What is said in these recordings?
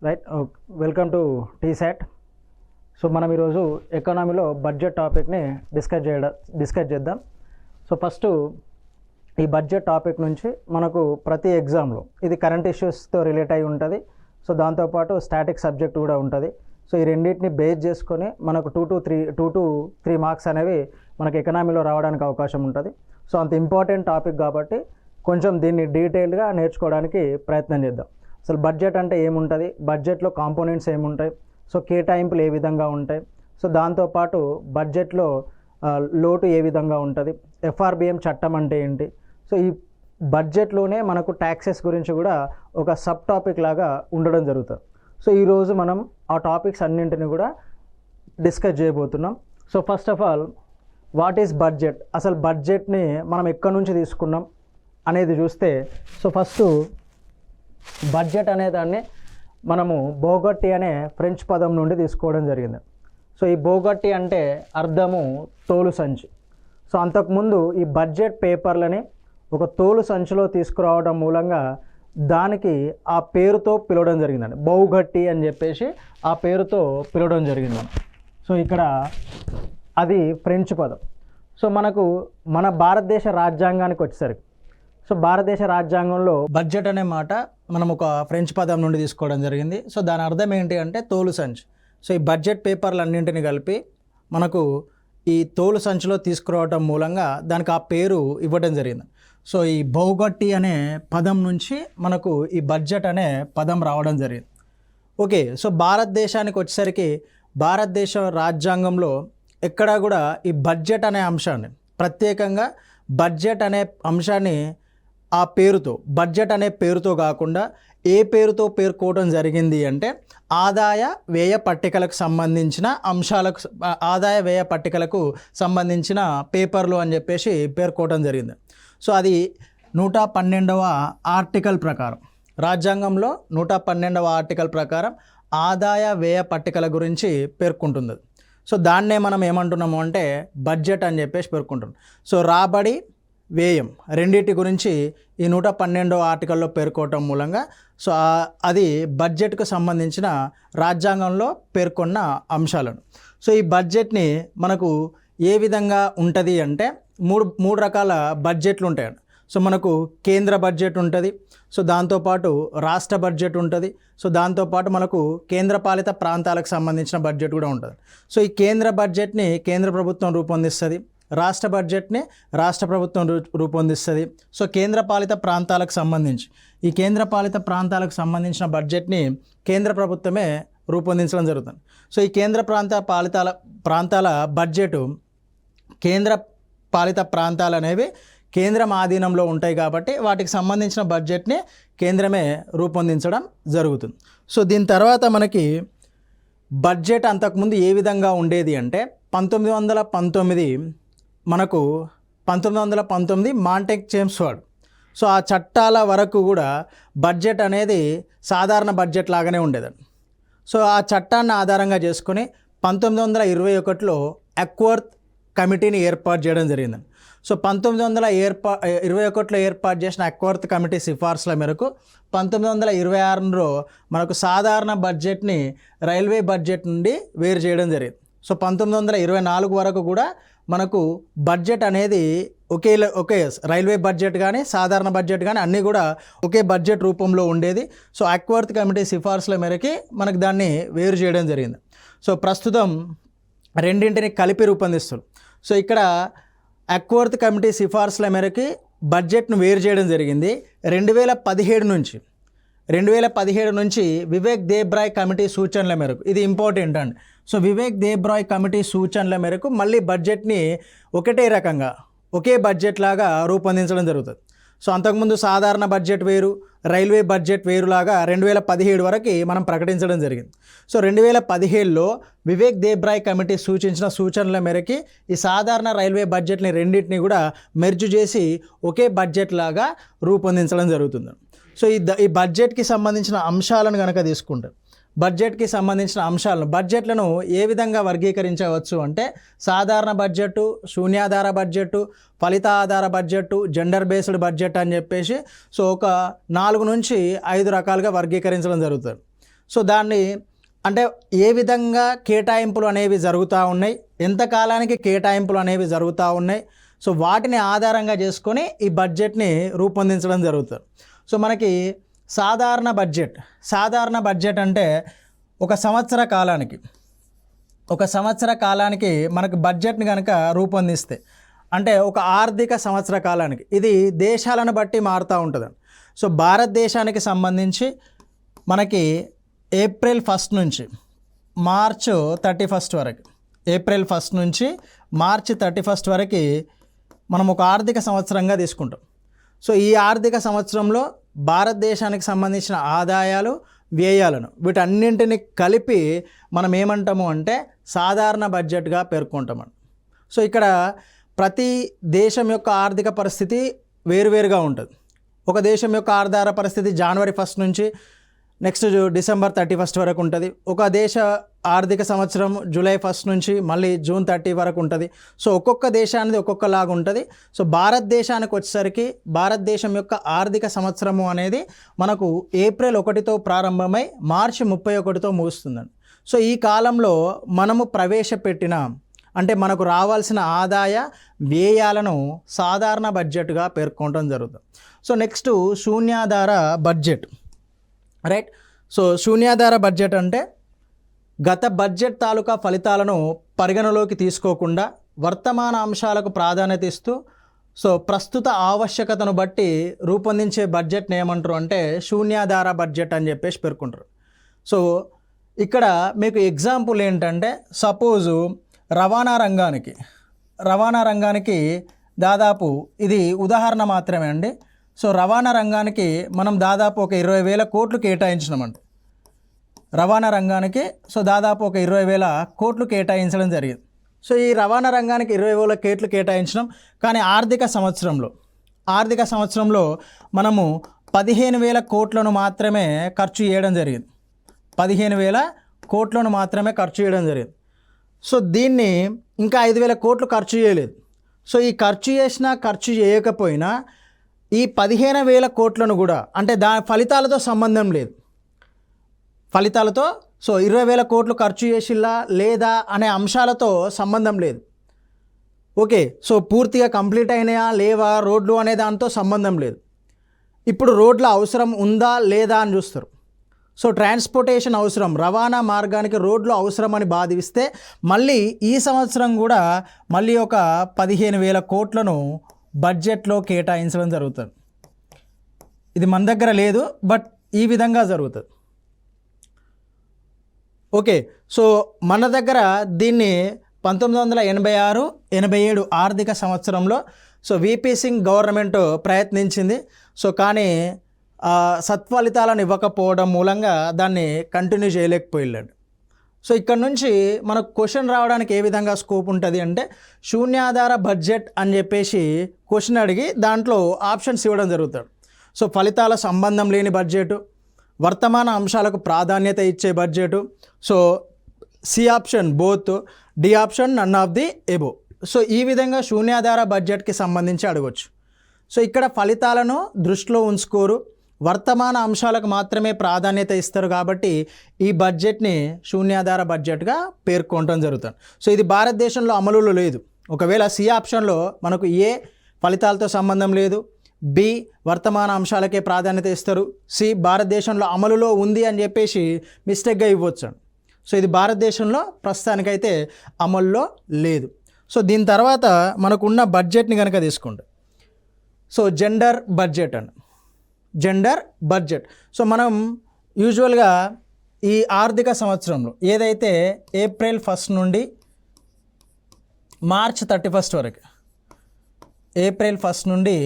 Right. Welcome to T-SAT. So మనం ఈరోజు ఎకానమీలో బడ్జెట్ టాపిక్ని డిస్కస్ చేద్దాం. సో ఫస్ట్ ఈ బడ్జెట్ టాపిక్ నుంచి మనకు ప్రతి ఎగ్జామ్లో ఇది కరెంట్ ఇష్యూస్తో రిలేట్ అయి ఉంటుంది. సో దాంతోపాటు స్టాటిక్ సబ్జెక్ట్ కూడా ఉంటుంది. సో ఈ రెండింటిని బేస్ చేసుకొని మనకు 2 to 3 మార్క్స్ అనేవి మనకు ఎకనామీలో రావడానికి అవకాశం ఉంటుంది. సో అంత ఇంపార్టెంట్ టాపిక్ కాబట్టి కొంచెం దీన్ని డీటెయిల్గా నేర్చుకోవడానికి ప్రయత్నం చేద్దాం. అసలు బడ్జెట్ అంటే ఏముంటుంది, బడ్జెట్లో కాంపోనెంట్స్ ఏముంటాయి, సో కేటాయింపులు ఏ విధంగా ఉంటాయి, సో దాంతోపాటు బడ్జెట్లో లోటు ఏ విధంగా ఉంటుంది, ఎఫ్ఆర్బిఎం చట్టం అంటే ఏంటి. సో ఈ బడ్జెట్లోనే మనకు ట్యాక్సెస్ గురించి కూడా ఒక సబ్ టాపిక్ లాగా ఉండడం జరుగుతుంది. సో ఈరోజు మనం ఆ టాపిక్స్ అన్నింటిని కూడా డిస్కస్ చేయబోతున్నాం. So first of all what is budget, అసలు బడ్జెట్ని మనం ఎక్కడి నుంచి తీసుకున్నాం అనేది చూస్తే, సో ఫస్ట్ బడ్జెట్ అనే దాన్ని మనము బోగట్టి అనే ఫ్రెంచ్ పదం నుండి తీసుకోవడం జరిగింది. సో ఈ బోగట్టి అంటే అర్థము తోలు సంచి. సో అంతకుముందు ఈ బడ్జెట్ పేపర్లని ఒక తోలు సంచిలో తీసుకురావడం మూలంగా దానికి ఆ పేరుతో పిలవడం జరిగిందండి, బౌగట్టి అని చెప్పేసి ఆ పేరుతో పిలవడం జరిగిందండి. సో ఇక్కడ అది ఫ్రెంచ్ పదం. సో మనకు మన భారతదేశ రాజ్యాంగానికి వచ్చేసరికి, సో భారతదేశ రాజ్యాంగంలో బడ్జెట్ అనే మాట మనం ఒక ఫ్రెంచ్ పదం నుండి తీసుకోవడం జరిగింది. సో దాని అర్థం ఏంటి అంటే తోలు సంచి. సో ఈ బడ్జెట్ పేపర్లు అన్నింటిని కలిపి మనకు ఈ తోలు సంచిలో తీసుకురావడం మూలంగా దానికి ఆ పేరు ఇవ్వడం జరిగింది. సో ఈ బౌగట్టి అనే పదం నుంచి మనకు ఈ బడ్జెట్ అనే పదం రావడం జరిగింది. ఓకే, సో భారతదేశానికి వచ్చేసరికి భారతదేశ రాజ్యాంగంలో ఎక్కడా కూడా ఈ బడ్జెట్ అనే అంశాన్ని ప్రత్యేకంగా బడ్జెట్ అనే అంశాన్ని ఆ పేరుతో, బడ్జెట్ అనే పేరుతో కాకుండా ఏ పేరుతో పేర్కోవడం జరిగింది అంటే ఆదాయ వ్యయ పట్టికలకు సంబంధించిన అంశాలకు, ఆదాయ వ్యయ పట్టికలకు సంబంధించిన పేపర్లు అని చెప్పేసి పేర్కోవడం జరిగింది. సో అది 112వ ఆర్టికల్ ప్రకారం, రాజ్యాంగంలో 112వ ఆర్టికల్ ప్రకారం ఆదాయ వ్యయ పట్టికల గురించి పేర్కొంటుంది. సో దాన్నే మనం ఏమంటున్నాము అంటే బడ్జెట్ అని చెప్పేసి పేర్కొంటున్నాం. సో రాబడి వ్యయం రెండింటి గురించి ఈ 112వ ఆర్టికల్లో పేర్కోవటం మూలంగా సో అది బడ్జెట్కు సంబంధించిన రాజ్యాంగంలో పేర్కొన్న అంశాలను. సో ఈ బడ్జెట్ని మనకు ఏ విధంగా ఉంటుంది అంటే మూడు రకాల బడ్జెట్లు ఉంటాయండి. సో మనకు కేంద్ర బడ్జెట్ ఉంటుంది, సో దాంతోపాటు రాష్ట్ర బడ్జెట్ ఉంటుంది, సో దాంతోపాటు మనకు కేంద్రపాలిత ప్రాంతాలకు సంబంధించిన బడ్జెట్ కూడా ఉంటుంది. సో ఈ కేంద్ర బడ్జెట్ని కేంద్ర ప్రభుత్వం రూపొందిస్తుంది, రాష్ట్ర బడ్జెట్ని రాష్ట్ర ప్రభుత్వం రూపొందిస్తుంది. సో కేంద్రపాలిత ప్రాంతాలకు సంబంధించి ఈ కేంద్రపాలిత ప్రాంతాలకు సంబంధించిన బడ్జెట్ని కేంద్ర ప్రభుత్వమే రూపొందించడం జరుగుతుంది. సో ఈ కేంద్ర ప్రాంతాల బడ్జెట్, కేంద్ర పాలిత ప్రాంతాలు అనేవి కేంద్రం ఆధీనంలో ఉంటాయి కాబట్టి వాటికి సంబంధించిన బడ్జెట్ని కేంద్రమే రూపొందించడం జరుగుతుంది. సో దీని తర్వాత మనకి బడ్జెట్ అంతకుముందు ఏ విధంగా ఉండేది అంటే 1919 మాంటెక్ జేమ్స్ వార్డ్. సో ఆ చట్టాల వరకు కూడా బడ్జెట్ అనేది సాధారణ బడ్జెట్ లాగానే ఉండేదండి. సో ఆ చట్టాన్ని ఆధారంగా చేసుకొని 1921లో అక్వర్త్ కమిటీని ఏర్పాటు చేయడం జరిగిందండి. సో 1921లో ఏర్పాటు చేసిన అక్వర్త్ కమిటీ సిఫార్సుల మేరకు 1926లో మనకు సాధారణ బడ్జెట్ని రైల్వే బడ్జెట్ నుండి వేరు చేయడం జరిగింది. సో 1924 వరకు కూడా మనకు బడ్జెట్ అనేది ఒకే రైల్వే బడ్జెట్ కానీ సాధారణ బడ్జెట్ కానీ అన్నీ కూడా ఒకే బడ్జెట్ రూపంలో ఉండేది. సో అక్వర్త్ కమిటీ సిఫార్సుల మేరకి మనకు దాన్ని వేరు చేయడం జరిగింది. సో ప్రస్తుతం రెండింటిని కలిపి రూపొందిస్తారు. సో ఇక్కడ అక్వర్త్ కమిటీ సిఫార్సుల మేరకి బడ్జెట్ను వేరు చేయడం జరిగింది. 2017 నుంచి వివేక్ దేబ్రాయ్ కమిటీ సూచనల మేరకు, ఇది ఇంపార్టెంట్ అండి. సో వివేక్ దేబ్రాయ్ కమిటీ సూచనల మేరకు మళ్ళీ బడ్జెట్ని ఒకటే రకంగా ఒకే బడ్జెట్ లాగా రూపొందించడం జరుగుతుంది. సో అంతకుముందు సాధారణ బడ్జెట్ వేరు, రైల్వే బడ్జెట్ వేరులాగా 2017 వరకు మనం ప్రకటించడం జరిగింది. సో 2017లో వివేక్ దేబ్రాయ్ కమిటీ సూచించిన సూచనల మేరకి ఈ సాధారణ రైల్వే బడ్జెట్ని రెండింటిని కూడా మెర్జ్ చేసి ఒకే బడ్జెట్ లాగా రూపొందించడం జరుగుతుంది. సో ఈ బడ్జెట్కి సంబంధించిన అంశాలను కనుక తీసుకుంటే, బడ్జెట్లను ఏ విధంగా వర్గీకరించవచ్చు అంటే సాధారణ బడ్జెట్, శూన్యాధార బడ్జెట్, ఫలిత ఆధార బడ్జెట్, జెండర్ బేస్డ్ బడ్జెట్ అని చెప్పేసి సో ఒక 4 నుంచి 5 రకాలుగా వర్గీకరించడం జరుగుతుంది. సో దాన్ని అంటే ఏ విధంగా కేటాయింపులు అనేవి జరుగుతూ ఉన్నాయి, ఎంతకాలానికి కేటాయింపులు అనేవి జరుగుతూ ఉన్నాయి, సో వాటిని ఆధారంగా చేసుకొని ఈ బడ్జెట్ని రూపొందించడం జరుగుతుంది. సో మనకి సాధారణ బడ్జెట్ అంటే ఒక సంవత్సర కాలానికి మనకు బడ్జెట్ని కనుక రూపొందిస్తే, అంటే ఒక ఆర్థిక సంవత్సర కాలానికి, ఇది దేశాలను బట్టి మారుతూ ఉంటుంది. సో భారతదేశానికి సంబంధించి మనకి ఏప్రిల్ 1 నుంచి మార్చ్ 31 వరకు, ఏప్రిల్ 1 నుంచి మార్చి 31 వరకు మనం ఒక ఆర్థిక సంవత్సరంగా తీసుకుంటాం. సో ఈ ఆర్థిక సంవత్సరంలో భారతదేశానికి సంబంధించిన ఆదాయాలు, వ్యయాలను వీటన్నింటిని కలిపి మనం ఏమంటాము అంటే సాధారణ బడ్జెట్గా పేర్కొంటామండి. సో ఇక్కడ ప్రతి దేశం యొక్క ఆర్థిక పరిస్థితి వేరువేరుగా ఉంటుంది. ఒక దేశం యొక్క ఆధార పరిస్థితి జనవరి 1 నుంచి నెక్స్ట్ డిసెంబర్ 31 వరకు ఉంటుంది. ఒక దేశ ఆర్థిక సంవత్సరం జూలై 1 నుంచి మళ్ళీ జూన్ 30 వరకు ఉంటుంది. సో ఒక్కొక్క దేశానికి ఒక్కొక్కలాగా ఉంటుంది. సో భారతదేశానికి వచ్చేసరికి భారతదేశం యొక్క ఆర్థిక సంవత్సరము అనేది మనకు ఏప్రిల్ 1తో ప్రారంభమై మార్చి 31తో ముగుస్తుందండి. సో ఈ కాలంలో మనము ప్రవేశపెట్టిన అంటే మనకు రావాల్సిన ఆదాయ వ్యయాలను సాధారణ బడ్జెట్గా పేర్కొనడం జరుగుతుంది. సో నెక్స్ట్ శూన్యాధార బడ్జెట్, రైట్. సో శూన్యాధార బడ్జెట్ అంటే గత బడ్జెట్ తాలూకా ఫలితాలను పరిగణలోకి తీసుకోకుండా వర్తమాన అంశాలకు ప్రాధాన్యత ఇస్తూ సో ప్రస్తుత ఆవశ్యకతను బట్టి రూపొందించే బడ్జెట్ని ఏమంటారు అంటే శూన్యాధార బడ్జెట్ అని చెప్పేసి పేర్కొంటారు. సో ఇక్కడ మీకు ఎగ్జాంపుల్ ఏంటంటే సపోజు రవాణా రంగానికి దాదాపు ఇది ఉదాహరణ మాత్రమే అండి. సో రవాణా రంగానికి మనం దాదాపు ఒక 20,000 కోట్లు కేటాయించినామండి. రవాణా రంగానికి సో దాదాపు ఒక 20,000 కోట్లు కేటాయించడం జరిగింది. సో ఈ రవాణా రంగానికి 20,000 కోట్లు కేటాయించినాం. కానీ ఆర్థిక సంవత్సరంలో మనము 15,000 కోట్లను మాత్రమే ఖర్చు చేయడం జరిగింది. 15,000 కోట్లను మాత్రమే ఖర్చు చేయడం జరిగింది. సో దీన్ని ఇంకా 5,000 కోట్లు ఖర్చు చేయలేదు. సో ఈ ఖర్చు చేయకపోయినా ఈ 15,000 కోట్లను కూడా అంటే ఫలితాలతో సంబంధం లేదు. ఫలితాలతో సో 20,000 కోట్లు ఖర్చు చేసిల్లా లేదా అనే అంశాలతో సంబంధం లేదు. ఓకే, సో పూర్తిగా కంప్లీట్ అయినాయా లేవా రోడ్లు అనే దాంతో సంబంధం లేదు. ఇప్పుడు రోడ్ల అవసరం ఉందా లేదా అని చూస్తారు. సో ట్రాన్స్పోర్టేషన్ అవసరం, రవాణా మార్గానికి రోడ్లు అవసరం అని భావిస్తే మళ్ళీ ఈ సంవత్సరం కూడా మళ్ళీ ఒక 15,000 కోట్లను బడ్జెట్లో కేటాయించడం జరుగుతుంది. ఇది మన దగ్గర లేదు, బట్ ఈ విధంగా జరుగుతుంది. ఓకే, సో మన దగ్గర దీన్ని 1986-87 ఆర్థిక సంవత్సరంలో సో విపి సింగ్ గవర్నమెంట్ ప్రయత్నించింది. సో కానీ సత్ఫలితాలను ఇవ్వకపోవడం మూలంగా దాన్ని కంటిన్యూ చేయలేకపోయాడు. సో ఇక్కడ నుంచి మనకు క్వశ్చన్ రావడానికి ఏ విధంగా స్కోప్ ఉంటుంది అంటే శూన్యాధార బడ్జెట్ అని చెప్పేసి క్వశ్చన్ అడిగి దాంట్లో ఆప్షన్స్ ఇవ్వడం జరుగుతాడు. సో ఫలితాల సంబంధం లేని బడ్జెటు, వర్తమాన అంశాలకు ప్రాధాన్యత ఇచ్చే budget, so C option both, D option none of the above. So ఈ విధంగా శూన్యాధార బడ్జెట్కి సంబంధించి అడగవచ్చు. సో ఇక్కడ ఫలితాలను దృష్టిలో ఉంచుకోరు, వర్తమాన అంశాలకు మాత్రమే ప్రాధాన్యత ఇస్తారు కాబట్టి ఈ బడ్జెట్ని శూన్యాధార బడ్జెట్గా పేర్కొనడం జరుగుతుంది. సో ఇది భారతదేశంలో అమలులో లేదు. ఒకవేళ సి ఆప్షన్లో మనకు ఏ ఫలితాలతో సంబంధం లేదు, బి వర్తమాన అంశాలకే ప్రాధాన్యత ఇస్తారు, సి భారతదేశంలో అమలులో ఉంది అని చెప్పేసి మిస్టేక్గా ఇవ్వచ్చు. సో ఇది భారతదేశంలో ప్రస్తుతానికైతే అమల్లో లేదు. సో దీని తర్వాత మనకున్న బడ్జెట్ని కనుక తీసుకుంటే సో జెండర్ బడ్జెట్. సో మనం యూజువల్గా ఈ ఆర్థిక సంవత్సరంలో ఏదైతే ఏప్రిల్ 1 నుండి మార్చ్ 31 వరకు, ఏప్రిల్ 1 నుండి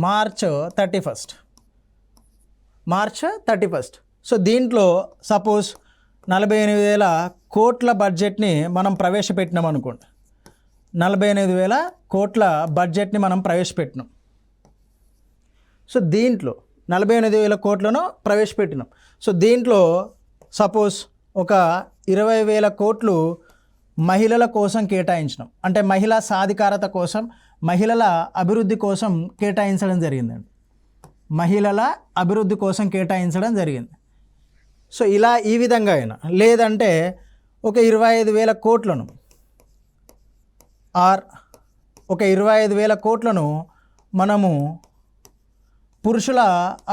మార్చ్ 31, సో దీంట్లో సపోజ్ 48,000 కోట్ల బడ్జెట్ని మనం ప్రవేశపెట్టినాం అనుకోండి. 48,000 కోట్ల బడ్జెట్ని మనం ప్రవేశపెట్టినాం. సో దీంట్లో 48,000 కోట్లను ప్రవేశపెట్టినాం. సో దీంట్లో సపోజ్ ఒక 20,000 కోట్లు మహిళల కోసం కేటాయించినాం. అంటే మహిళా సాధికారత కోసం, మహిళల అభివృద్ధి కోసం కేటాయించడం జరిగిందండి. మహిళల అభివృద్ధి కోసం కేటాయించడం జరిగింది. సో ఇలా ఈ విధంగా అయినా, లేదంటే ఒక 25,000 కోట్లను ఒక 25,000 కోట్లను మనము పురుషుల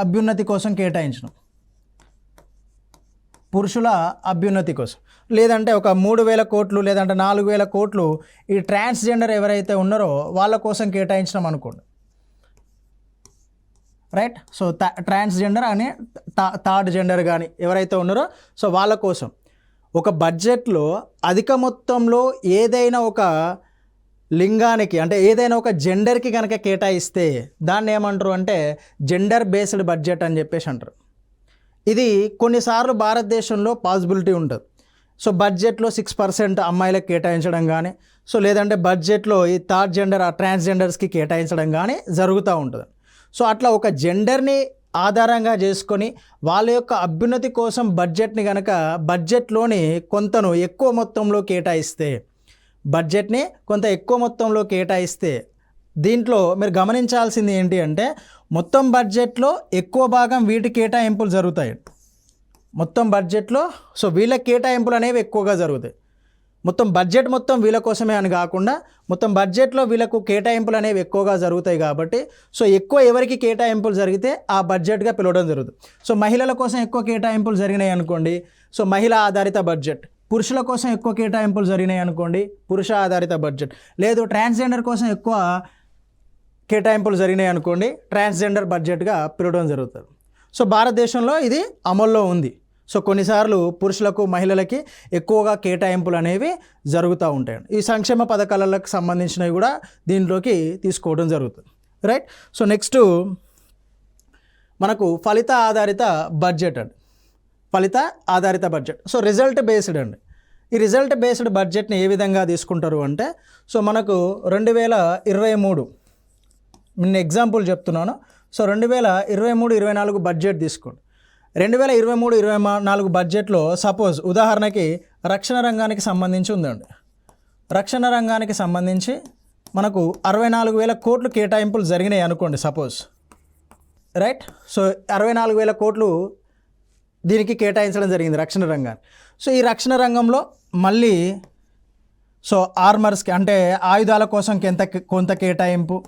అభ్యున్నతి కోసం కేటాయించినాం, పురుషుల అభ్యున్నతి కోసం. లేదంటే ఒక 3,000 కోట్లు లేదంటే 4,000 కోట్లు ఈ ట్రాన్స్జెండర్ ఎవరైతే ఉన్నారో వాళ్ళ కోసం కేటాయించినాం అనుకోండి, రైట్. సో ట్రాన్స్జెండర్ అని థర్డ్ జెండర్ కానీ ఎవరైతే ఉన్నారో సో వాళ్ళ కోసం ఒక బడ్జెట్లో అధిక మొత్తంలో ఏదైనా ఒక లింగానికి అంటే ఏదైనా ఒక జెండర్కి కనుక కేటాయిస్తే దాన్ని ఏమంటారు అంటే జెండర్ బేస్డ్ బడ్జెట్ అని చెప్పేసి అంటారు. ఇది కొన్నిసార్లు భారతదేశంలో పాసిబిలిటీ ఉంటుంది. సో బడ్జెట్లో 6% అమ్మాయిలకు కేటాయించడం కానీ, సో లేదంటే బడ్జెట్లో ఈ థర్డ్ జెండర్ ట్రాన్స్జెండర్స్కి కేటాయించడం కానీ జరుగుతూ ఉంటుంది. సో అట్లా ఒక జెండర్ని ఆధారంగా చేసుకొని వాళ్ళ యొక్క అభ్యున్నతి కోసం బడ్జెట్ని కనుక బడ్జెట్లోని కొంతను ఎక్కువ మొత్తంలో కేటాయిస్తే, బడ్జెట్ని కొంత ఎక్కువ మొత్తంలో కేటాయిస్తే దీంట్లో మీరు గమనించాల్సింది ఏంటి అంటే మొత్తం బడ్జెట్లో ఎక్కువ భాగం వీటి కేటాయింపులు జరుగుతాయి. మొత్తం బడ్జెట్లో సో వీళ్ళ కేటాయింపులు అనేవి ఎక్కువగా జరుగుతాయి. మొత్తం బడ్జెట్ మొత్తం వీళ్ళ కోసమే అని కాకుండా మొత్తం బడ్జెట్లో వీళ్ళకు కేటాయింపులు అనేవి ఎక్కువగా జరుగుతాయి కాబట్టి సో ఎక్కువ ఎవరికి కేటాయింపులు జరిగితే ఆ బడ్జెట్గా పిలవడం జరుగుతుంది. సో మహిళల కోసం ఎక్కువ కేటాయింపులు జరిగినాయి అనుకోండి, సో మహిళా ఆధారిత బడ్జెట్. పురుషుల కోసం ఎక్కువ కేటాయింపులు జరిగినాయి అనుకోండి, పురుష ఆధారిత బడ్జెట్. లేదు ట్రాన్స్జెండర్ కోసం ఎక్కువ కేటాయింపులు జరిగినాయి అనుకోండి, ట్రాన్స్జెండర్ బడ్జెట్గా పిలవడం జరుగుతుంది. సో భారతదేశంలో ఇది అమల్లో ఉంది. సో కొన్నిసార్లు పురుషులకు మహిళలకి ఎక్కువగా కేటాయింపులు అనేవి జరుగుతూ ఉంటాయి. ఈ సంక్షేమ పథకాలకు సంబంధించినవి కూడా దీంట్లోకి తీసుకోవడం జరుగుతుంది, రైట్. సో నెక్స్ట్ మనకు ఫలిత ఆధారిత బడ్జెట్ అండి, ఫలిత ఆధారిత బడ్జెట్. సో రిజల్ట్ బేస్డ్ అండి. ఈ రిజల్ట్ బేస్డ్ బడ్జెట్ని ఏ విధంగా తీసుకుంటారు అంటే సో మనకు 2023 నేను ఎగ్జాంపుల్ చెప్తున్నాను. సో 2023-24 బడ్జెట్ తీసుకోండి. 2023-24 బడ్జెట్లో సపోజ్ ఉదాహరణకి రక్షణ రంగానికి సంబంధించి ఉందండి. రక్షణ రంగానికి సంబంధించి మనకు 64,000 కోట్లు కేటాయింపులు జరిగినాయి అనుకోండి సపోజ్, రైట్. సో 64,000 కోట్లు దీనికి కేటాయించడం జరిగింది రక్షణ రంగాన్ని. సో ఈ రక్షణ రంగంలో మళ్ళీ సో ఆర్మర్స్కి అంటే ఆయుధాల కోసం కొంత కేటాయింపు,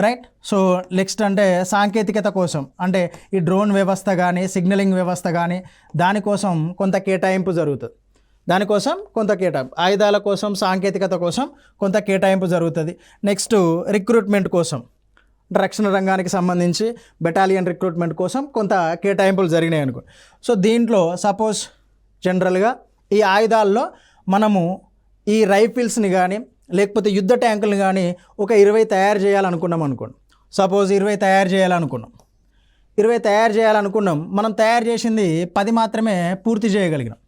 రైట్. సో నెక్స్ట్ అంటే సాంకేతికత కోసం అంటే ఈ డ్రోన్ వ్యవస్థ కానీ సిగ్నలింగ్ వ్యవస్థ కానీ దానికోసం కొంత కేటాయింపు జరుగుతుంది. దానికోసం కొంత కేటాయింపు, ఆయుధాల కోసం సాంకేతికత కోసం కొంత కేటాయింపు జరుగుతుంది. నెక్స్ట్ రిక్రూట్మెంట్ కోసం రక్షణ రంగానికి సంబంధించి బెటాలియన్ రిక్రూట్మెంట్ కోసం కొంత కేటాయింపులు జరిగినాయి అనుకో. సో దీంట్లో సపోజ్ జనరల్గా ఈ ఆయుధాల్లో మనము ఈ రైఫిల్స్ని కానీ లేకపోతే యుద్ధ ట్యాంకులను కానీ ఒక 20 తయారు చేయాలనుకున్నాం అనుకోండి. సపోజ్ 20 తయారు చేయాలనుకున్నాం, 20 తయారు చేయాలనుకున్నాం. మనం తయారు చేసింది 10 మాత్రమే పూర్తి చేయగలిగినాం,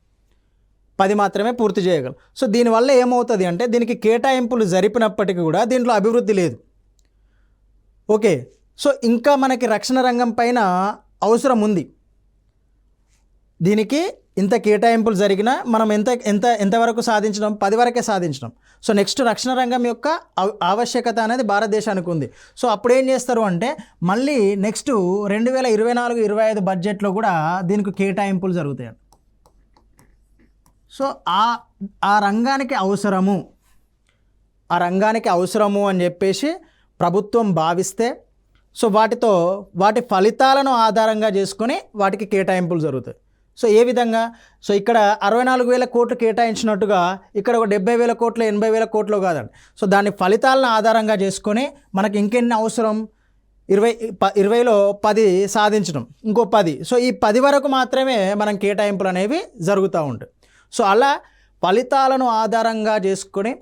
10 మాత్రమే పూర్తి చేయగలం. సో దీనివల్ల ఏమవుతుంది అంటే దీనికి కేటాయింపులు జరిపినప్పటికీ కూడా దీంట్లో అభివృద్ధి లేదు. ఓకే. సో ఇంకా మనకి రక్షణ రంగం పైన అవసరం ఉంది. దీనికి ఇంత కేటాయింపులు జరిగినా మనం ఎంతవరకు సాధించడం, 10 వరకే సాధించడం. సో నెక్స్ట్ రక్షణ రంగం యొక్క ఆవశ్యకత అనేది భారతదేశానికి ఉంది. సో అప్పుడు ఏం చేస్తారు అంటే మళ్ళీ నెక్స్ట్ 2024-25 బడ్జెట్లో కూడా దీనికి కేటాయింపులు జరుగుతాయి. సో ఆ రంగానికి అవసరము అని చెప్పేసి ప్రభుత్వం భావిస్తే సో వాటి ఫలితాలను ఆధారంగా చేసుకొని వాటికి కేటాయింపులు జరుగుతాయి. సో ఏ విధంగా, సో ఇక్కడ 64,000 కోట్లు కేటాయించినట్టుగా ఇక్కడ ఒక 70,000 కోట్లు 80,000 కోట్లు కాదండి. సో దాని ఫలితాలను ఆధారంగా చేసుకొని మనకి ఇంకెన్ని అవసరం, 20లో 10 సాధించడం, ఇంకో 10. సో ఈ 10 వరకు మాత్రమే మనం కేటాయింపులు అనేవి జరుగుతూ ఉంటాయి. సో అలా ఫలితాలను ఆధారంగా చేసుకొని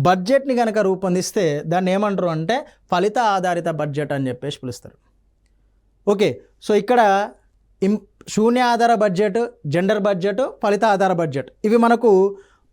బడ్జెట్ని కనుక రూపొందిస్తే దాన్ని ఏమంటారు అంటే ఫలిత ఆధారిత బడ్జెట్ అని చెప్పేసి పిలుస్తారు. ఓకే. సో ఇక్కడ శూన్య ఆధార బడ్జెట్, జెండర్ బడ్జెట్, ఫలిత ఆధార బడ్జెట్ ఇవి మనకు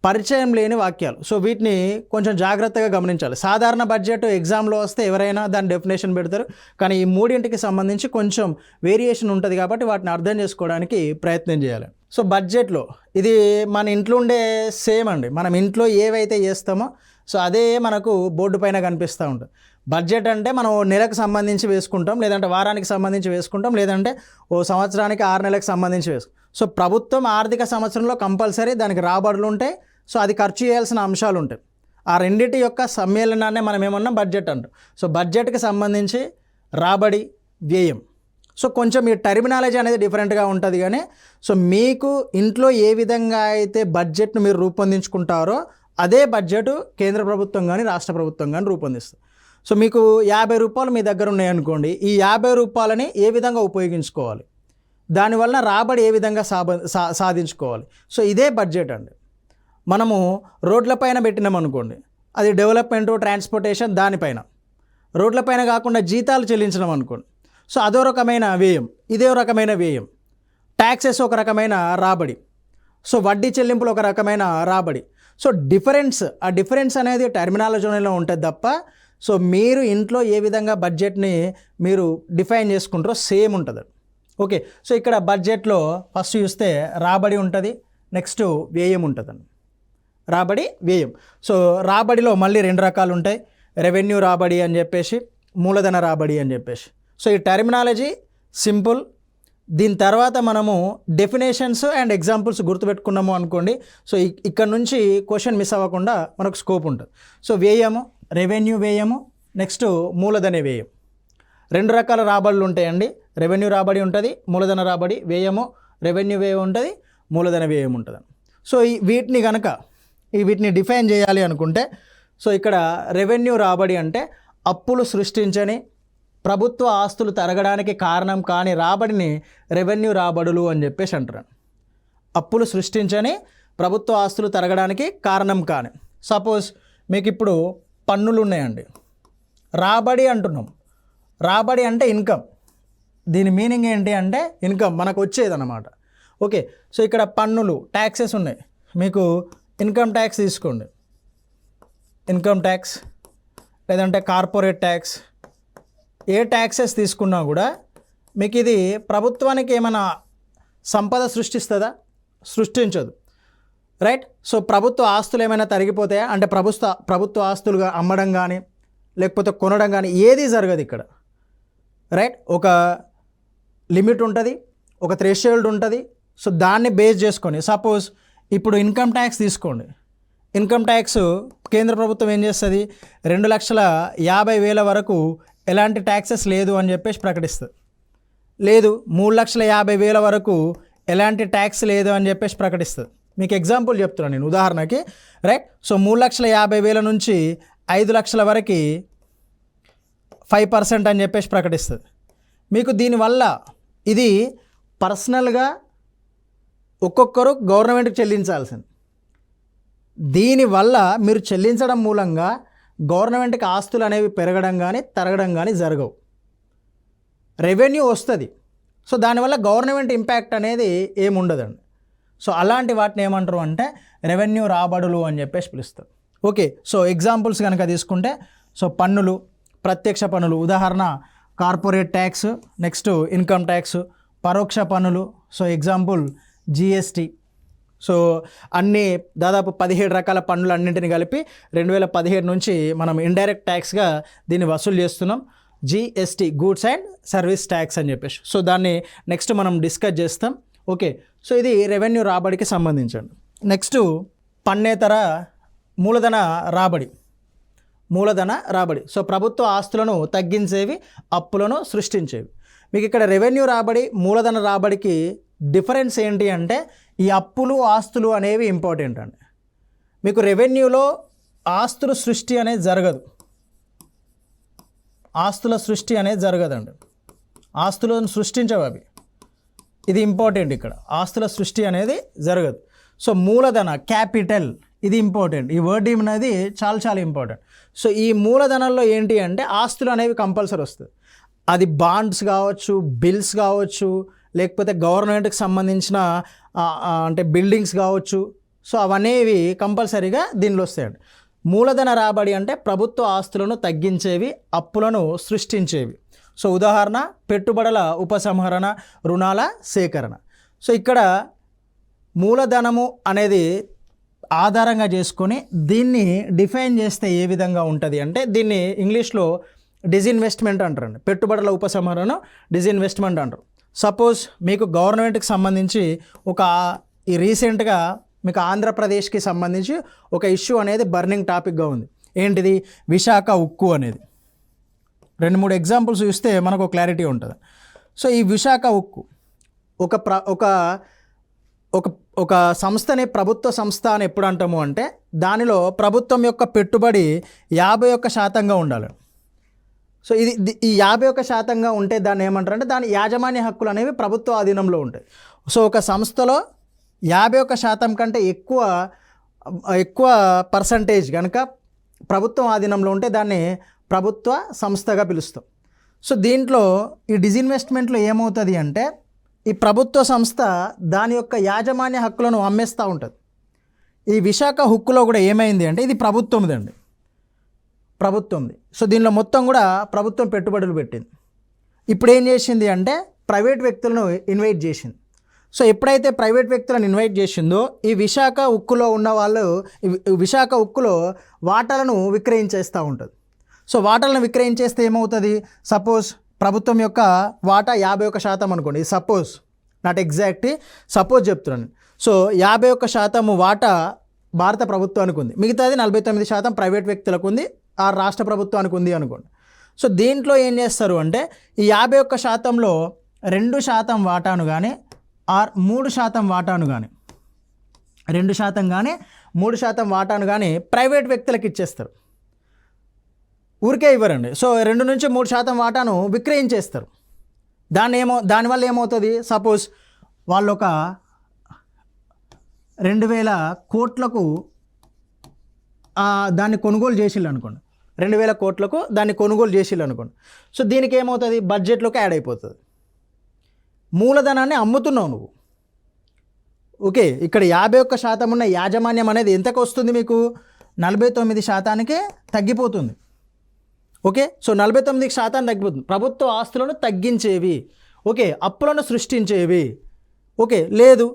పరిచయం లేని వాక్యాలు. సో వీటిని కొంచెం జాగ్రత్తగా గమనించాలి. సాధారణ బడ్జెట్ ఎగ్జామ్లో వస్తే ఎవరైనా దాని డెఫినేషన్ పెడతారు, కానీ ఈ మూడింటికి సంబంధించి కొంచెం వేరియేషన్ ఉంటుంది కాబట్టి వాటిని అర్థం చేసుకోవడానికి ప్రయత్నం చేయాలి. సో బడ్జెట్లో ఇది మన ఇంట్లో ఉండే సేమ్ అండి. మనం ఇంట్లో ఏవైతే చేస్తామో సో అదే మనకు బోర్డు పైన కనిపిస్తూ ఉంటుంది. బడ్జెట్ అంటే మనం ఓ నెలకు సంబంధించి వేసుకుంటాం, లేదంటే వారానికి సంబంధించి వేసుకుంటాం, లేదంటే ఓ సంవత్సరానికి 6 నెలలకు సంబంధించి సో ప్రభుత్వం ఆర్థిక సంవత్సరంలో కంపల్సరీ దానికి రాబడులు ఉంటాయి, సో అది ఖర్చు చేయాల్సిన అంశాలు ఉంటాయి. ఆ రెండింటి యొక్క సమ్మేళనాన్ని మనం ఏమన్నా బడ్జెట్ అంటాం. సో బడ్జెట్కి సంబంధించి రాబడి, వ్యయం, సో కొంచెం ఈ టర్మినాలజీ అనేది డిఫరెంట్గా ఉంటుంది. కానీ సో మీకు ఇంట్లో ఏ విధంగా అయితే బడ్జెట్ను మీరు రూపొందించుకుంటారో అదే బడ్జెట్ కేంద్ర ప్రభుత్వం కానీ రాష్ట్ర ప్రభుత్వం కానీ రూపొందిస్తుంది. సో మీకు 50 రూపాయలు మీ దగ్గర ఉన్నాయనుకోండి, ఈ 50 రూపాయలని ఏ విధంగా ఉపయోగించుకోవాలి, దానివల్ల రాబడి ఏ విధంగా సాధించుకోవాలి, సో ఇదే బడ్జెట్ అండి. మనము రోడ్లపైన పెట్టినామనుకోండి, అది డెవలప్మెంటు, ట్రాన్స్పోర్టేషన్, దానిపైన. రోడ్లపైన కాకుండా జీతాలు చెల్లించడం అనుకోండి, సో అదో రకమైన వ్యయం, ఇదే రకమైన వ్యయం. ట్యాక్సెస్ ఒక రకమైన రాబడి, సో వడ్డీ చెల్లింపులు ఒక రకమైన రాబడి. సో ఆ డిఫరెన్స్ అనేది టర్మినాలజీలో ఉంటుంది తప్ప, సో మీరు ఇంట్లో ఏ విధంగా బడ్జెట్ని మీరు డిఫైన్ చేసుకుంటారో సేమ్ ఉంటుంది. ఓకే, సో ఇక్కడ బడ్జెట్లో ఫస్ట్ చూస్తే రాబడి ఉంటుంది, నెక్స్ట్ వ్యయం ఉంటుందండి. రాబడి, వ్యయం. సో రాబడిలో మళ్ళీ 2 రకాలు ఉంటాయి, రెవెన్యూ రాబడి అని చెప్పేసి, మూలధన రాబడి అని చెప్పేసి. సో ఈ టర్మినాలజీ సింపుల్. దీని తర్వాత మనము డెఫినేషన్స్ అండ్ ఎగ్జాంపుల్స్ గుర్తుపెట్టుకున్నాము అనుకోండి, సో ఇక్కడ నుంచి క్వశ్చన్ మిస్ అవ్వకుండా మనకు స్కోప్ ఉంటుంది. సో వ్యయము, రెవెన్యూ వ్యయము, నెక్స్ట్ మూలధన వ్యయం. 2 రకాల రాబడులు ఉంటాయండి. రెవెన్యూ రాబడి ఉంటుంది, మూలధన రాబడి. వ్యయము, రెవెన్యూ వ్యయం ఉంటుంది, మూలధన వ్యయం ఉంటుంది. సో వీటిని డిఫైన్ చేయాలి అనుకుంటే, సో ఇక్కడ రెవెన్యూ రాబడి అంటే అప్పులు సృష్టించని, ప్రభుత్వ ఆస్తులు తరగడానికి కారణం కాని రాబడిని రెవెన్యూ రాబడులు అని చెప్పేసి అంటారు. అప్పులు సృష్టించని, ప్రభుత్వ ఆస్తులు తరగడానికి కారణం కాని. సపోజ్ మీకు ఇప్పుడు పన్నులు ఉన్నాయండి, రాబడి అంటున్నాం. రాబడి అంటే ఇన్కమ్, దీని మీనింగ్ ఏంటి అంటే ఇన్కమ్ మనకు వచ్చేదన్నమాట. ఓకే, సో ఇక్కడ పన్నులు, ట్యాక్సెస్ ఉన్నాయి. మీకు ఇన్కమ్ ట్యాక్స్ తీసుకోండి, ఇన్కమ్ ట్యాక్స్ లేదంటే కార్పొరేట్ ట్యాక్స్, ఏ ట్యాక్సెస్ తీసుకున్నా కూడా మీకు ఇది ప్రభుత్వానికి ఏమైనా సంపద సృష్టిస్తుందా? సృష్టించదు, రైట్? సో ప్రభుత్వ ఆస్తులు ఏమైనా తరిగిపోతాయా అంటే ప్రభుత్వ ఆస్తులుగా అమ్మడం కానీ లేకపోతే కొనడం కానీ ఏది జరగదు ఇక్కడ, రైట్? ఒక లిమిట్ ఉంటుంది, ఒక థ్రెషోల్డ్ ఉంటుంది. సో దాన్ని బేస్ చేసుకొని సపోజ్ ఇప్పుడు ఇన్కమ్ ట్యాక్స్ తీసుకోండి. ఇన్కమ్ ట్యాక్స్ కేంద్ర ప్రభుత్వం ఏం చేస్తుంది, 2,50,000 వరకు ఎలాంటి ట్యాక్సెస్ లేదు అని చెప్పేసి ప్రకటిస్తుంది. లేదు 3,50,000 వరకు ఎలాంటి ట్యాక్స్ లేదు అని చెప్పేసి ప్రకటిస్తుంది. మీకు ఎగ్జాంపుల్ చెప్తున్నాను నేను, ఉదాహరణకి, రైట్? సో 3,50,000 నుంచి 5 లక్షల వరకు 5% అని చెప్పేసి ప్రకటిస్తుంది. మీకు దీనివల్ల ఇది పర్సనల్గా ఒక్కొక్కరు గవర్నమెంట్కి చెల్లించాల్సింది. దీనివల్ల మీరు చెల్లించడం మూలంగా గవర్నమెంట్కి ఆస్తులు అనేవి పెరగడం కానీ తరగడం కానీ జరగవు, రెవెన్యూ వస్తుంది. సో దానివల్ల గవర్నమెంట్ ఇంపాక్ట్ అనేది ఏముండదండి. సో అలాంటి వాటిని ఏమంటారు అంటే రెవెన్యూ రాబడులు అని చెప్పేసి పిలుస్తారు. ఓకే, సో ఎగ్జాంపుల్స్ కనుక తీసుకుంటే, సో పన్నులు, ప్రత్యక్ష పన్నులు, ఉదాహరణ corporate tax, next income tax. పరోక్ష పన్నులు, సో ఎగ్జాంపుల్ జిఎస్టీ. సో అన్ని దాదాపు 17 రకాల పన్నులు అన్నింటిని కలిపి 2017 నుంచి మనం ఇండైరెక్ట్ ట్యాక్స్గా దీన్ని వసూలు చేస్తున్నాం, GST, goods and service tax అని చెప్పేసి. సో దాన్ని నెక్స్ట్ మనం డిస్కస్ చేస్తాం. ఓకే, సో ఇది రెవెన్యూ రాబడికి సంబంధించండి. నెక్స్ట్ పన్నేతర మూలధన రాబడి. మూలధన రాబడి, సో ప్రభుత్వ ఆస్తులను తగ్గించేవి, అప్పులను సృష్టించేవి. మీకు ఇక్కడ రెవెన్యూ రాబడి, మూలధన రాబడికి డిఫరెన్స్ ఏంటి అంటే ఈ అప్పులు, ఆస్తులు అనేవి ఇంపార్టెంట్ అండి. మీకు రెవెన్యూలో ఆస్తుల సృష్టి అనేది జరగదు, ఆస్తుల సృష్టి అనేది జరగదండి. ఆస్తులను సృష్టించవు అవి, ఇది ఇంపార్టెంట్. ఇక్కడ ఆస్తుల సృష్టి అనేది జరగదు. సో మూలధన, క్యాపిటల్, ఇది ఇంపార్టెంట్. ఈ వర్డ్ అనేది చాలా చాలా ఇంపార్టెంట్. సో ఈ మూలధనంలో ఏంటి అంటే ఆస్తులు అనేవి కంపల్సరీ వస్తుంది. అది బాండ్స్ కావచ్చు, బిల్స్ కావచ్చు, లేకపోతే గవర్నమెంట్కి సంబంధించిన అంటే బిల్డింగ్స్ కావచ్చు. సో అవనేవి కంపల్సరీగా దీనిలో వస్తాయండి. మూలధన రాబడి అంటే ప్రభుత్వ ఆస్తులను తగ్గించేవి, అప్పులను సృష్టించేవి. సో ఉదాహరణ పెట్టుబడుల ఉపసంహరణ, రుణాల సేకరణ. సో ఇక్కడ మూలధనము అనేది ఆధారంగా చేసుకొని దీన్ని డిఫైన్ చేస్తే ఏ విధంగా ఉంటుంది అంటే దీన్ని ఇంగ్లీష్లో డిజిన్వెస్ట్మెంట్ అంటారండి. పెట్టుబడుల ఉపసంహరణ డిజిన్వెస్ట్మెంట్ అంటారు. సపోజ్ మీకు గవర్నమెంట్కి సంబంధించి ఈ రీసెంట్గా మీకు ఆంధ్రప్రదేశ్కి సంబంధించి ఒక ఇష్యూ అనేది బర్నింగ్ టాపిక్గా ఉంది. ఏంటిది? విశాఖ ఉక్కు అనేది. 2-3 ఎగ్జాంపుల్స్ చూస్తే మనకు క్లారిటీ ఉంటుంది. సో ఈ విశాఖ ఉక్కు ఒక సంస్థని ప్రభుత్వ సంస్థ అని ఎప్పుడు అంటాము అంటే దానిలో ప్రభుత్వం యొక్క పెట్టుబడి 51% ఉండాలి. సో ఈ 51% ఉంటే దాన్ని ఏమంటారంటే దాని యాజమాన్య హక్కులు అనేవి ప్రభుత్వ ఆధీనంలో ఉంటాయి. సో ఒక సంస్థలో 51% కంటే ఎక్కువ పర్సంటేజ్ కనుక ప్రభుత్వం ఆధీనంలో ఉంటే దాన్ని ప్రభుత్వ సంస్థగా పిలుస్తాం. సో దీంట్లో ఈ డిజిన్వెస్ట్మెంట్లో ఏమవుతుంది అంటే ఈ ప్రభుత్వ సంస్థ దాని యొక్క యాజమాన్య హక్కులను అమ్మేస్తూ ఉంటుంది. ఈ విశాఖ హుక్కులో కూడా ఏమైంది అంటే ఇది ప్రభుత్వంది. సో దీనిలో మొత్తం కూడా ప్రభుత్వం పెట్టుబడులు పెట్టింది. ఇప్పుడు ఏం చేసింది అంటే ప్రైవేట్ వ్యక్తులను ఇన్వైట్ చేసింది. సో ఎప్పుడైతే ప్రైవేట్ వ్యక్తులను ఇన్వైట్ చేసిందో ఈ విశాఖ ఉక్కులో ఉన్న వాళ్ళు విశాఖ ఉక్కులో వాటాలను విక్రయించేస్తూ ఉంటుంది. సో వాటాలను విక్రయించేస్తే ఏమవుతుంది? సపోజ్ ప్రభుత్వం యొక్క వాటా 51% అనుకోండి. సపోజ్, నాట్ ఎగ్జాక్ట్, సపోజ్ చెప్తున్నాను. సో 51% వాటా భారత ప్రభుత్వానికి ఉంది, మిగతాది 49% ప్రైవేట్ వ్యక్తులకు ఉంది, రాష్ట్ర ప్రభుత్వానికి ఉంది అనుకోండి. సో దీంట్లో ఏం చేస్తారు అంటే ఈ 51%లో 2% వాటాను కానీ 3% వాటాను కానీ 2% కానీ 3% వాటాను కానీ ప్రైవేట్ వ్యక్తులకు ఇచ్చేస్తారు. ఊరికే ఇవ్వరండి. సో 2-3% వాటాను విక్రయించేస్తారు. దానివల్ల ఏమవుతుంది? సపోజ్ వాళ్ళు ఒక 2000 కోట్లకు దాన్ని కొనుగోలు చేసిళ్ళు అనుకోండి. 2000 కోట్లకు దాన్ని కొనుగోలు చేసిళ్ళు అనుకోండి. సో దీనికి ఏమవుతుంది? బడ్జెట్లోకి యాడ్ అయిపోతుంది. మూలధనాన్ని అమ్ముతున్నావు నువ్వు. ఓకే, ఇక్కడ 51% ఉన్న యాజమాన్యం అనేది ఎంతకు వస్తుంది? మీకు 49%కే తగ్గిపోతుంది. ఓకే, సో 49% తగ్గిపోతుంది. ప్రభుత్వ ఆస్తులను తగ్గించేవి, ఓకే, అప్పులను సృష్టించేవి. ఓకే, లేదు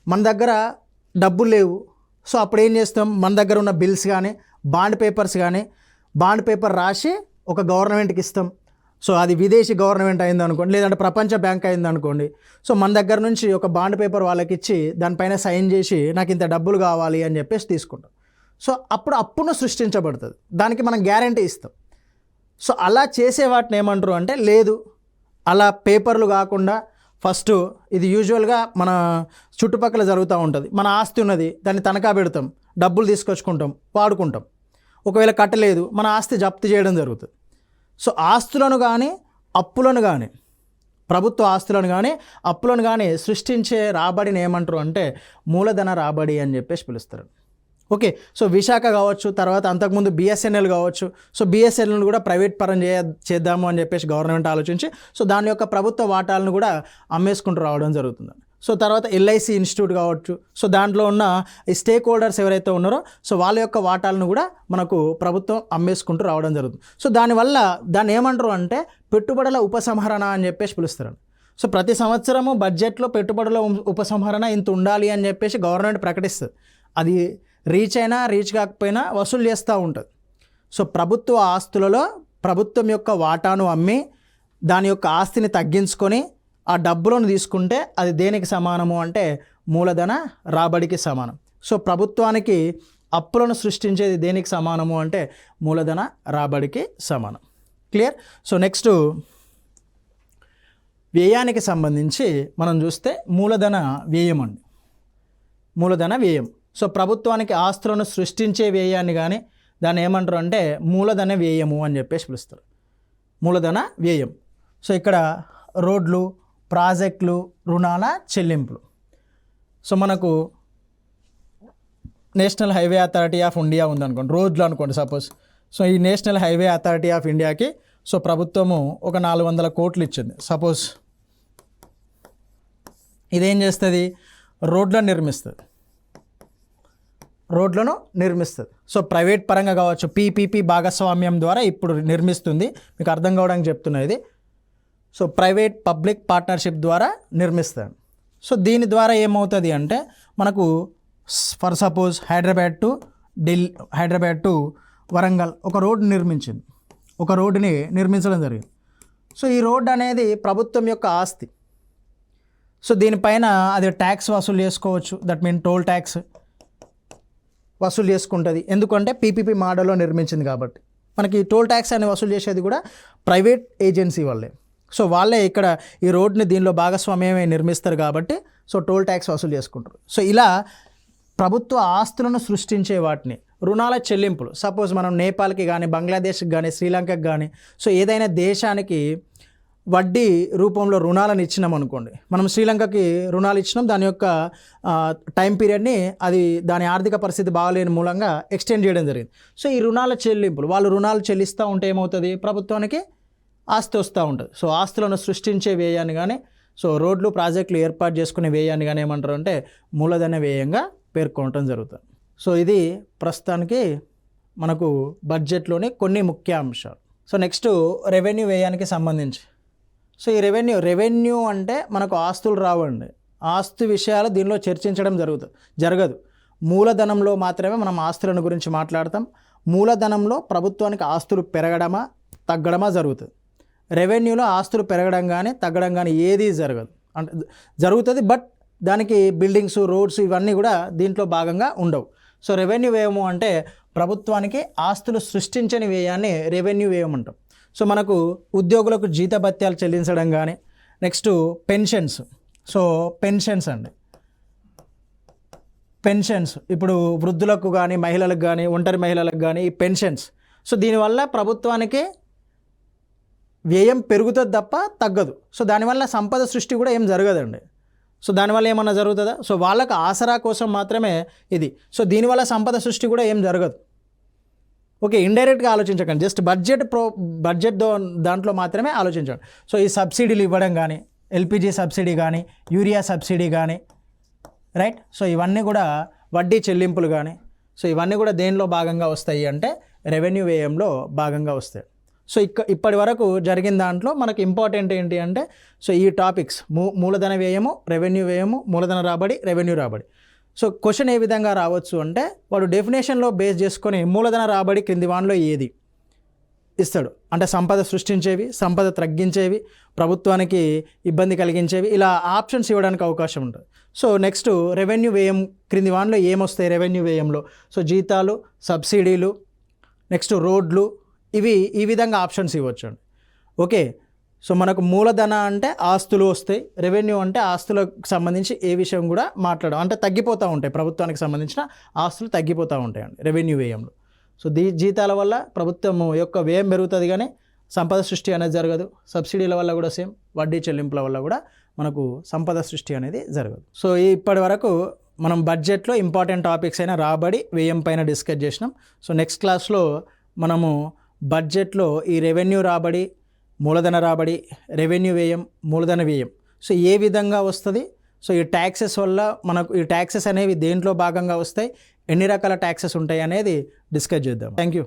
మన దగ్గర డబ్బులు లేవు. సో అప్పుడు ఏం చేస్తాం? మన దగ్గర ఉన్న బిల్స్ కానీ బాండ్ పేపర్ రాసి ఒక గవర్నమెంట్కి ఇస్తాం. సో అది విదేశీ గవర్నమెంట్ అయింది అనుకోండి, లేదంటే ప్రపంచ బ్యాంక్ అయింది అనుకోండి. సో మన దగ్గర నుంచి ఒక బాండ్ పేపర్ వాళ్ళకి ఇచ్చి దానిపైన సైన్ చేసి నాకు ఇంత డబ్బులు కావాలి అని చెప్పేసి తీసుకుంటాం. సో అప్పుడు అప్పును సృష్టించబడుతుంది, దానికి మనం గ్యారంటీ ఇస్తాం. సో అలా చేసే వాటిని ఏమంటారు అంటే, లేదు అలా పేపర్లు కాకుండా ఫస్ట్ ఇది యూజువల్గా మన చుట్టుపక్కల జరుగుతూ ఉంటుంది. మన ఆస్తి ఉన్నది, దాన్ని తనఖా పెడతాం, డబ్బులు తీసుకొచ్చుకుంటాం, వాడుకుంటాం. ఒకవేళ కట్టలేదు మన ఆస్తి జప్తు చేయడం జరుగుతుంది. సో ఆస్తులను కానీ అప్పులను కానీ ప్రభుత్వ ఆస్తులను కానీ అప్పులను కానీ సృష్టించే రాబడిని ఏమంటారు అంటే మూలధన రాబడి అని చెప్పేసి పిలుస్తారు. ఓకే, సో విశాఖ కావచ్చు, తర్వాత అంతకుముందు బిఎస్ఎన్ఎల్ కావచ్చు. సో బిఎస్ఎన్ఎల్ కూడా ప్రైవేట్ పరం చేద్దాము అని చెప్పేసి గవర్నమెంట్ ఆలోచించి సో దాని యొక్క ప్రభుత్వ వాటాలను కూడా అమ్మేసుకుంటూ రావడం జరుగుతుంది. సో తర్వాత ఎల్ఐసి ఇన్స్టిట్యూట్ కావచ్చు. సో దాంట్లో ఉన్న ఈ స్టేక్ హోల్డర్స్ ఎవరైతే ఉన్నారో సో వాళ్ళ యొక్క వాటాలను కూడా మనకు ప్రభుత్వం అమ్మేసుకుంటూ రావడం జరుగుతుంది. సో దానివల్ల దాన్ని ఏమంటారు అంటే పెట్టుబడుల ఉపసంహరణ అని చెప్పేసి పిలుస్తారు. సో ప్రతి సంవత్సరము బడ్జెట్లో పెట్టుబడుల ఉపసంహరణ ఇంత ఉండాలి అని చెప్పేసి గవర్నమెంట్ ప్రకటిస్తుంది. అది రీచ్ అయినా రీచ్ కాకపోయినా వసూలు చేస్తూ ఉంటుంది. సో ప్రభుత్వ ఆస్తులలో ప్రభుత్వం యొక్క వాటాను అమ్మి దాని యొక్క ఆస్తిని తగ్గించుకొని ఆ డబ్బులను తీసుకుంటే అది దేనికి సమానము అంటే మూలధన రాబడికి సమానం. సో ప్రభుత్వానికి అప్పులను సృష్టించేది దేనికి సమానము అంటే మూలధన రాబడికి సమానం. క్లియర్? సో నెక్స్ట్ వ్యయానికి సంబంధించి మనం చూస్తే మూలధన వ్యయం అండి. మూలధన వ్యయం. సో ప్రభుత్వానికి ఆస్తులను సృష్టించే వ్యయాన్ని కానీ దాన్ని ఏమంటారు అంటే మూలధన వ్యయము అని చెప్పేసి పిలుస్తారు. మూలధన వ్యయం. సో ఇక్కడ రోడ్లు, ప్రాజెక్టులు, రుణాల చెల్లింపులు. సో మనకు national highway authority of India ఉందనుకోండి, రోడ్లు అనుకోండి సపోజ్. సో ఈ నేషనల్ హైవే అథారిటీ ఆఫ్ ఇండియాకి సో ప్రభుత్వము ఒక 400 కోట్లు ఇచ్చింది సపోజ్. ఇదేం చేస్తుంది? రోడ్లను నిర్మిస్తుంది. సో ప్రైవేట్ పరంగా కావచ్చు, పీపీపీ భాగస్వామ్యం ద్వారా ఇప్పుడు నిర్మిస్తుంది. మీకు అర్థం కావడానికి చెప్తున్నా ఇది. సో ప్రైవేట్ పబ్లిక్ పార్ట్నర్షిప్ ద్వారా నిర్మిస్తారు. సో దీని ద్వారా ఏమవుతుంది అంటే మనకు for suppose Hyderabad to Warangal ఒక రోడ్డు నిర్మించింది. ఒక రోడ్డుని నిర్మించడం జరిగింది. సో ఈ రోడ్డు అనేది ప్రభుత్వం యొక్క ఆస్తి. సో దీనిపైన అది ట్యాక్స్ వసూలు చేసుకోవచ్చు, దట్ మీన్ టోల్ ట్యాక్స్ వసూలు చేసుకుంటుంది. ఎందుకంటే పీపీపీ మోడల్లో నిర్మించింది కాబట్టి. మనకి టోల్ ట్యాక్స్ అని వసూలు చేసేది కూడా ప్రైవేట్ ఏజెన్సీ వాళ్ళే. సో వాళ్ళే ఇక్కడ ఈ రోడ్ని దీనిలో భాగస్వామ్యమే నిర్మిస్తారు కాబట్టి సో టోల్ ట్యాక్స్ వసూలు చేసుకుంటారు. సో ఇలా ప్రభుత్వ ఆస్తులను సృష్టించే వాటిని రుణాల చెల్లింపులు, సపోజ్ మనం నేపాల్కి కానీ బంగ్లాదేశ్కి కానీ శ్రీలంకకి కానీ సో ఏదైనా దేశానికి వడ్డీ రూపంలో రుణాలను ఇచ్చినాం అనుకోండి, మనం శ్రీలంకకి రుణాలు ఇచ్చినాం, దాని యొక్క టైం పీరియడ్ని అది దాని ఆర్థిక పరిస్థితి బాగాలేని మూలంగా ఎక్స్టెండ్ చేయడం జరిగింది. సో ఈ రుణాల చెల్లింపులు వాళ్ళు రుణాలు చెల్లిస్తూ ఉంటే ఏమవుతుంది, ప్రభుత్వానికి ఆస్తి వస్తూ ఉంటుంది. సో ఆస్తులను సృష్టించే వ్యయాన్ని కానీ సో రోడ్లు ప్రాజెక్టులు ఏర్పాటు చేసుకునే వ్యయాన్ని కానీ ఏమంటారు అంటే మూలధన వ్యయంగా పేర్కొనటం జరుగుతుంది. సో ఇది ప్రస్తుతానికి మనకు బడ్జెట్లోని కొన్ని ముఖ్య అంశాలు. సో నెక్స్ట్ రెవెన్యూ వ్యయానికి సంబంధించి. సో ఈ రెవెన్యూ అంటే మనకు ఆస్తులు రావండి, ఆస్తి విషయాలు దీనిలో చర్చించడం జరగదు. మూలధనంలో మాత్రమే మనం ఆస్తులను గురించి మాట్లాడతాం. మూలధనంలో ప్రభుత్వానికి ఆస్తులు పెరగడమా తగ్గడమా జరుగుతుంది. రెవెన్యూలో ఆస్తులు పెరగడం కానీ తగ్గడం కానీ ఏది జరగదు, అంటే జరుగుతుంది, బట్ దానికి బిల్డింగ్స్ రోడ్స్ ఇవన్నీ కూడా దీంట్లో భాగంగా ఉండవు. సో రెవెన్యూ వ్యయము అంటే ప్రభుత్వానికి ఆస్తులు సృష్టించని వ్యయాన్ని రెవెన్యూ వ్యయం అంటాం. సో మనకు ఉద్యోగులకు జీతభత్యాలు చెల్లించడం కానీ, నెక్స్ట్ పెన్షన్స్. సో పెన్షన్స్ అండి, పెన్షన్స్ ఇప్పుడు వృద్ధులకు కానీ మహిళలకు కానీ ఒంటరి మహిళలకు కానీ ఈ పెన్షన్స్. సో దీనివల్ల ప్రభుత్వానికి వ్యయం పెరుగుతుంది తప్ప తగ్గదు. సో దానివల్ల సంపద సృష్టి కూడా ఏం జరగదండి. సో దానివల్ల ఏమన్నా జరుగుతుందా, సో వాళ్ళకు ఆసరా కోసం మాత్రమే ఇది. సో దీనివల్ల సంపద సృష్టి కూడా ఏం జరగదు. ఓకే, ఇండైరెక్ట్గా ఆలోచించకండి, జస్ట్ బడ్జెట్ దాంట్లో మాత్రమే ఆలోచించండి. సో ఈ సబ్సిడీలు ఇవ్వడం కానీ, ఎల్పిజి సబ్సిడీ కానీ, యూరియా సబ్సిడీ కానీ, రైట్. సో ఇవన్నీ కూడా వడ్డీ చెల్లింపులు కానీ, సో ఇవన్నీ కూడా దేనిలో భాగంగా వస్తాయి అంటే రెవెన్యూ వ్యయంలో భాగంగా వస్తాయి. సో ఇప్పటి వరకు జరిగిన దాంట్లో మనకు ఇంపార్టెంట్ ఏంటి అంటే సో ఈ టాపిక్స్ మూలధన వ్యయము, రెవెన్యూ వ్యయము, మూలధన రాబడి, రెవెన్యూ రాబడి. సో క్వశ్చన్ ఏ విధంగా రావచ్చు అంటే వాడు డెఫినేషన్లో బేస్ చేసుకొని మూలధన రాబడి క్రింది వానిలో ఏది ఇస్తాడు అంటే సంపద సృష్టించేవి, సంపద తగ్గించేవి, ప్రభుత్వానికి ఇబ్బంది కలిగించేవి, ఇలా ఆప్షన్స్ ఇవ్వడానికి అవకాశం ఉంటుంది. సో నెక్స్ట్ రెవెన్యూ వ్యయం క్రింది వానిలో ఏమొస్తాయి రెవెన్యూ వ్యయంలో, సో జీతాలు, సబ్సిడీలు, నెక్స్ట్ రోడ్లు, ఇవి ఈ విధంగా ఆప్షన్స్ ఇవ్వచ్చు అండి. ఓకే, సో మనకు మూలధన అంటే ఆస్తులు వస్తాయి, రెవెన్యూ అంటే ఆస్తులకు సంబంధించి ఏ విషయం కూడా మాట్లాడడం అంటే తగ్గిపోతూ ఉంటాయి, ప్రభుత్వానికి సంబంధించిన ఆస్తులు తగ్గిపోతూ ఉంటాయండి రెవెన్యూ వ్యయంలో. సో జీతాల వల్ల ప్రభుత్వం యొక్క వ్యయం పెరుగుతుంది కానీ సంపద సృష్టి అనేది జరగదు. సబ్సిడీల వల్ల కూడా సేమ్, వడ్డీ చెల్లింపుల వల్ల కూడా మనకు సంపద సృష్టి అనేది జరగదు. సో ఇప్పటి వరకు మనం బడ్జెట్లో ఇంపార్టెంట్ టాపిక్స్ అయిన రాబడి, వ్యయం పైన డిస్కస్ చేసినాం. సో నెక్స్ట్ క్లాస్లో మనము బడ్జెట్లో ఈ రెవెన్యూ రాబడి, మూలధన రాబడి, రెవెన్యూ వ్యయం, మూలధన వ్యయం సో ఏ విధంగా వస్తుంది, సో ఈ ట్యాక్సెస్ వల్ల మనకు ఈ ట్యాక్సెస్ అనేవి దేంట్లో భాగంగా వస్తాయి, ఎన్ని రకాల ట్యాక్సెస్ ఉంటాయి అనేది డిస్కస్ చేద్దాం. Thank you.